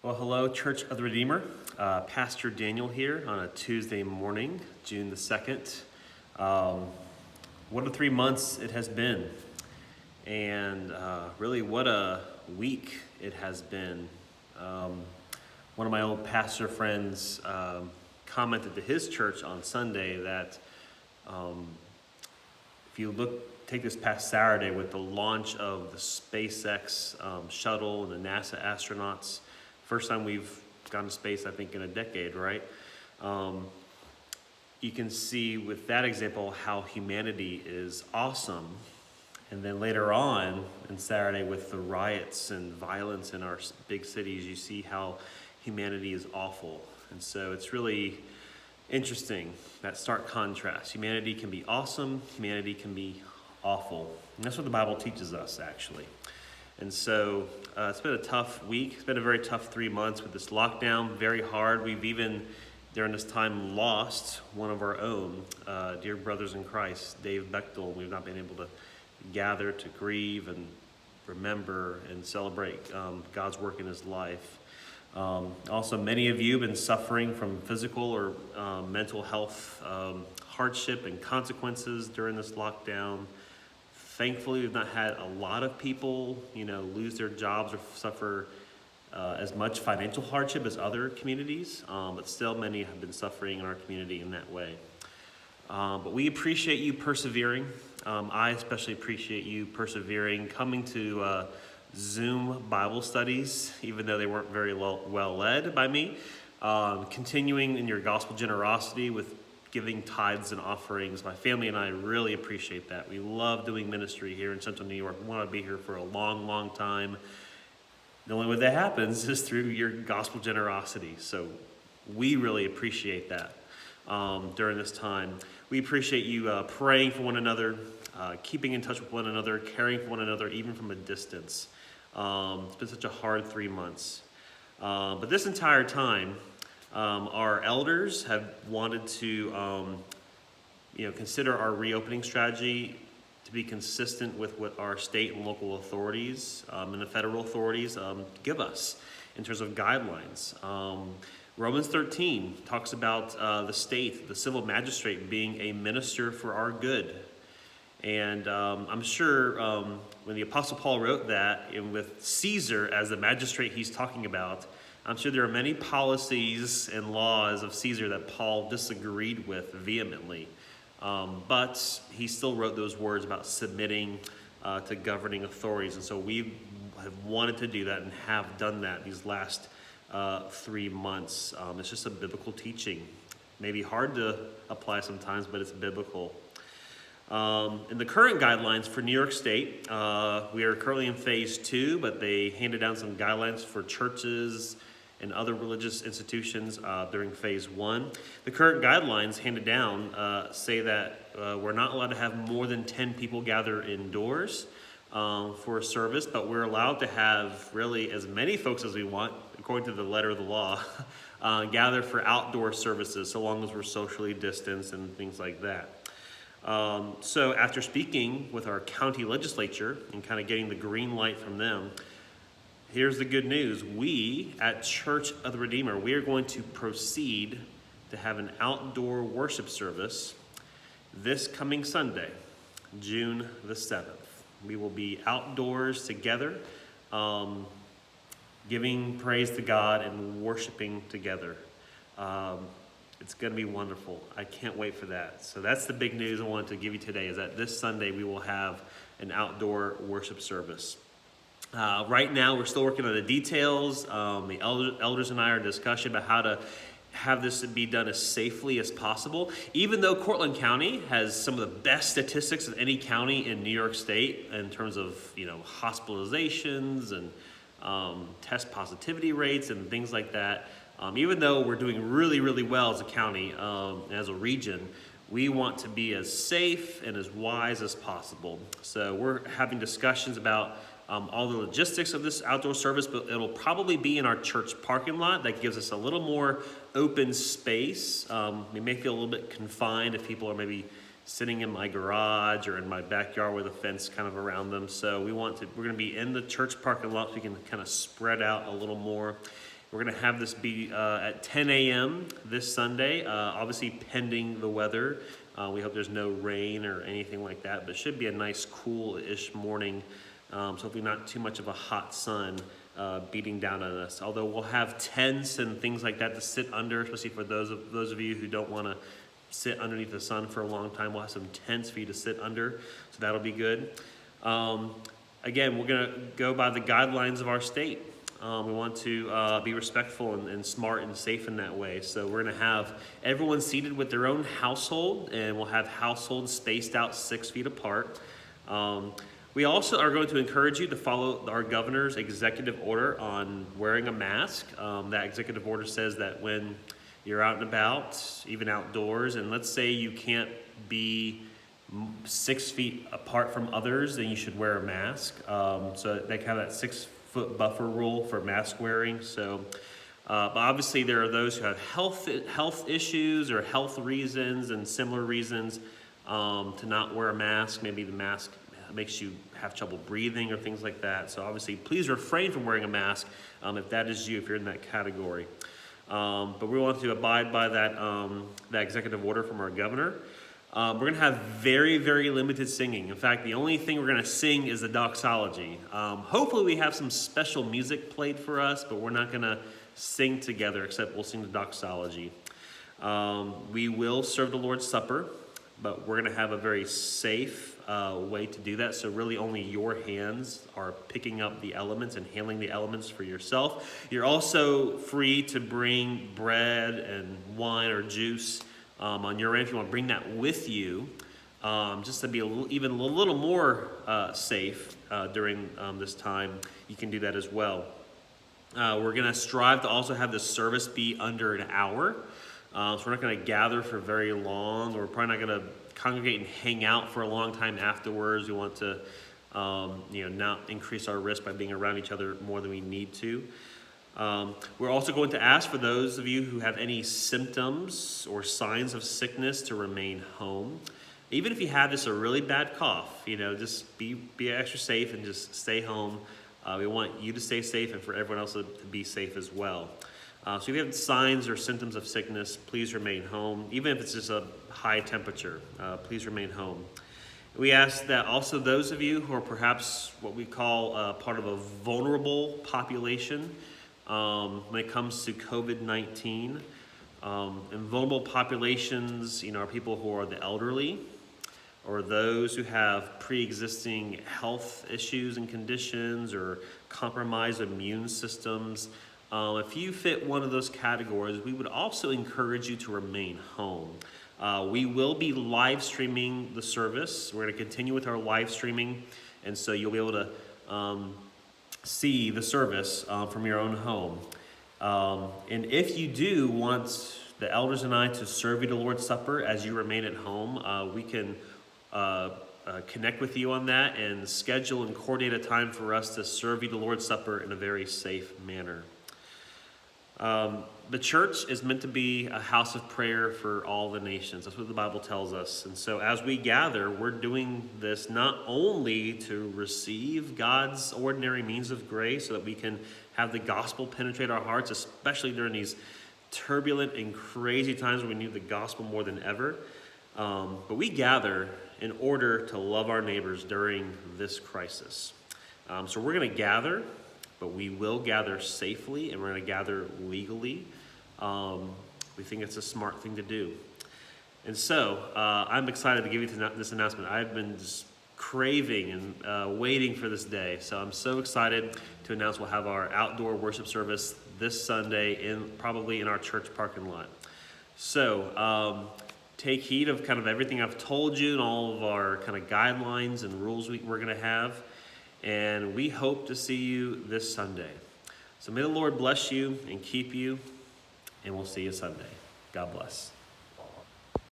Well, hello, Church of the Redeemer. Pastor Daniel here on a Tuesday morning, June the 2nd. What a 3 months it has been. And really, what a week it has been. One of my old pastor friends commented to his church on Sunday that if you take this past Saturday with the launch of the SpaceX shuttle and the NASA astronauts, first time we've gone to space, I think, in a decade, right? You can see with that example how humanity is awesome. And then later on, in Saturday, with the riots and violence in our big cities, you see how humanity is awful. And so it's really interesting, that stark contrast. Humanity can be awesome, humanity can be awful. And that's what the Bible teaches us, actually. And so it's been a tough week. It's been a very tough 3 months with this lockdown, very hard. We've even, during this time, lost one of our own, dear brothers in Christ, Dave Bechtel. We've not been able to gather to grieve and remember and celebrate God's work in his life. Also, many of you have been suffering from physical or mental health hardship and consequences during this lockdown. Thankfully, we've not had a lot of people, lose their jobs or suffer as much financial hardship as other communities, but still many have been suffering in our community in that way. But we appreciate you persevering. I especially appreciate you persevering, coming to Zoom Bible studies, even though they weren't very well led by me, continuing in your gospel generosity with giving tithes and offerings. My family and I really appreciate that. We love doing ministry here in Central New York. We want to be here for a long, long time. The only way that happens is through your gospel generosity. So we really appreciate that during this time. We appreciate you praying for one another, keeping in touch with one another, caring for one another, even from a distance. It's been such a hard 3 months. But this entire time, our elders have wanted to, consider our reopening strategy to be consistent with what our state and local authorities and the federal authorities give us in terms of guidelines. Romans 13 talks about the state, the civil magistrate, being a minister for our good. And I'm sure when the Apostle Paul wrote that, and with Caesar as the magistrate he's talking about, I'm sure there are many policies and laws of Caesar that Paul disagreed with vehemently. But he still wrote those words about submitting to governing authorities. And so we have wanted to do that and have done that these last 3 months. It's just a biblical teaching. Maybe hard to apply sometimes, but it's biblical. In the current guidelines for New York State, we are currently in phase 2, but they handed down some guidelines for churches and other religious institutions during phase 1. The current guidelines handed down say that we're not allowed to have more than 10 people gather indoors for a service, but we're allowed to have really as many folks as we want, according to the letter of the law, gather for outdoor services, so long as we're socially distanced and things like that. So after speaking with our county legislature and kind of getting the green light from them, here's the good news. We at Church of the Redeemer, we are going to proceed to have an outdoor worship service this coming Sunday, June the 7th. We will be outdoors together, giving praise to God and worshiping together. It's going to be wonderful. I can't wait for that. So that's the big news I wanted to give you today, is that this Sunday we will have an outdoor worship service. Right now, we're still working on the details. The elders and I are discussing about how to have this be done as safely as possible. Even though Cortland County has some of the best statistics of any county in New York State in terms of hospitalizations and test positivity rates and things like that. Even though we're doing really, really well as a county, as a region, we want to be as safe and as wise as possible. So we're having discussions about all the logistics of this outdoor service, but it'll probably be in our church parking lot. That gives us a little more open space. We may feel a little bit confined if people are maybe sitting in my garage or in my backyard with a fence kind of around them. So we're going to be in the church parking lot so we can kind of spread out a little more. We're going to have this be at 10 a.m. this Sunday, obviously pending the weather. We hope there's no rain or anything like that, but it should be a nice cool-ish morning, so hopefully not too much of a hot sun beating down on us. Although we'll have tents and things like that to sit under, especially for those of you who don't want to sit underneath the sun for a long time. We'll have some tents for you to sit under, so that'll be good. Again, we're going to go by the guidelines of our state. We want to be respectful and smart and safe in that way. So we're going to have everyone seated with their own household, and we'll have households spaced out 6 feet apart. We also are going to encourage you to follow our governor's executive order on wearing a mask. That executive order says that when you're out and about, even outdoors, and let's say you can't be 6 feet apart from others, then you should wear a mask. So they have that 6-foot buffer rule for mask wearing. So, but obviously there are those who have health issues or health reasons and similar reasons to not wear a mask. Maybe the mask makes you have trouble breathing or things like that. So obviously please refrain from wearing a mask if that is you, if you're in that category. But we want to abide by that executive order from our governor. We're going to have very, very limited singing. In fact, the only thing we're going to sing is the doxology. Hopefully we have some special music played for us, but we're not going to sing together, except we'll sing the doxology. We will serve the Lord's Supper, but we're going to have a very safe way to do that. So really only your hands are picking up the elements and handling the elements for yourself. You're also free to bring bread and wine or juice on your end if you want to bring that with you, just to be even a little more safe during this time. You can do that as well. We're going to strive to also have the service be under an hour. So we're not going to gather for very long. We're probably not going to congregate and hang out for a long time afterwards. We want to not increase our risk by being around each other more than we need to. We're also going to ask for those of you who have any symptoms or signs of sickness to remain home. Even if you have just a really bad cough, just be extra safe and just stay home. We want you to stay safe and for everyone else to be safe as well. So if you have signs or symptoms of sickness, please remain home. Even if it's just a high temperature, please remain home. We ask that also those of you who are perhaps what we call part of a vulnerable population when it comes to COVID-19. And vulnerable populations, are people who are the elderly or those who have pre-existing health issues and conditions or compromised immune systems. If you fit one of those categories, we would also encourage you to remain home. We will be live streaming the service. We're going to continue with our live streaming, and so you'll be able to see the service from your own home. And if you do want the elders and I to serve you the Lord's Supper as you remain at home, we can connect with you on that and schedule and coordinate a time for us to serve you the Lord's Supper in a very safe manner. The church is meant to be a house of prayer for all the nations. That's what the Bible tells us. And so as we gather, we're doing this not only to receive God's ordinary means of grace so that we can have the gospel penetrate our hearts, especially during these turbulent and crazy times when we need the gospel more than ever, but we gather in order to love our neighbors during this crisis. So we're going to gather, but we will gather safely and we're going to gather legally. We think it's a smart thing to do. And so I'm excited to give you this announcement. I've been just craving and waiting for this day. So I'm so excited to announce we'll have our outdoor worship service this Sunday probably in our church parking lot. So take heed of kind of everything I've told you and all of our kind of guidelines and rules we're going to have. And we hope to see you this Sunday. So may the Lord bless you and keep you, and we'll see you Sunday. God bless.